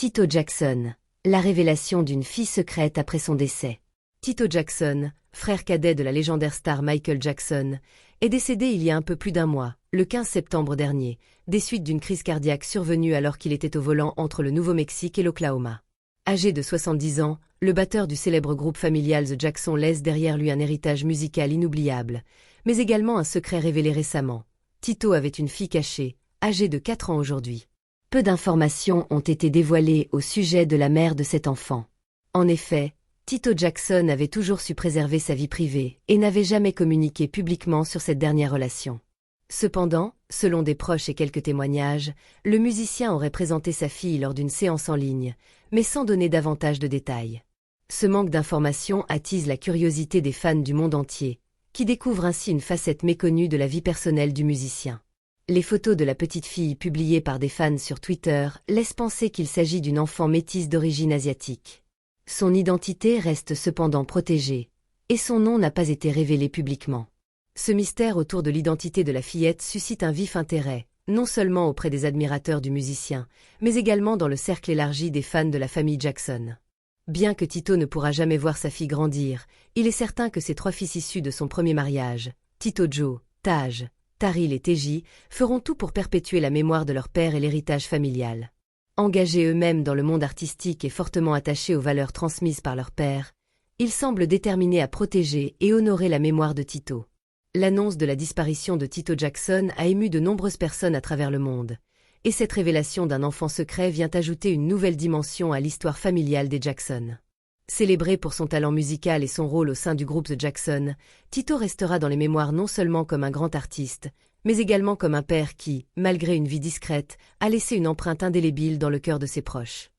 Tito Jackson, la révélation d'une fille secrète après son décès. Tito Jackson, frère cadet de la légendaire star Michael Jackson, est décédé il y a un peu plus d'un mois, le 15 septembre dernier, des suites d'une crise cardiaque survenue alors qu'il était au volant entre le Nouveau-Mexique et l'Oklahoma. Âgé de 70 ans, le batteur du célèbre groupe familial The Jackson laisse derrière lui un héritage musical inoubliable, mais également un secret révélé récemment. Tito avait une fille cachée, âgée de 4 ans aujourd'hui. Peu d'informations ont été dévoilées au sujet de la mère de cet enfant. En effet, Tito Jackson avait toujours su préserver sa vie privée et n'avait jamais communiqué publiquement sur cette dernière relation. Cependant, selon des proches et quelques témoignages, le musicien aurait présenté sa fille lors d'une séance en ligne, mais sans donner davantage de détails. Ce manque d'informations attise la curiosité des fans du monde entier, qui découvrent ainsi une facette méconnue de la vie personnelle du musicien. Les photos de la petite fille publiées par des fans sur Twitter laissent penser qu'il s'agit d'une enfant métisse d'origine asiatique. Son identité reste cependant protégée, et son nom n'a pas été révélé publiquement. Ce mystère autour de l'identité de la fillette suscite un vif intérêt, non seulement auprès des admirateurs du musicien, mais également dans le cercle élargi des fans de la famille Jackson. Bien que Tito ne pourra jamais voir sa fille grandir, il est certain que ses 3 fils issus de son premier mariage, Tito Joe, Taj, Taril et Teji, feront tout pour perpétuer la mémoire de leur père et l'héritage familial. Engagés eux-mêmes dans le monde artistique et fortement attachés aux valeurs transmises par leur père, ils semblent déterminés à protéger et honorer la mémoire de Tito. L'annonce de la disparition de Tito Jackson a ému de nombreuses personnes à travers le monde, et cette révélation d'un enfant secret vient ajouter une nouvelle dimension à l'histoire familiale des Jackson. Célébré pour son talent musical et son rôle au sein du groupe The Jackson, Tito restera dans les mémoires non seulement comme un grand artiste, mais également comme un père qui, malgré une vie discrète, a laissé une empreinte indélébile dans le cœur de ses proches.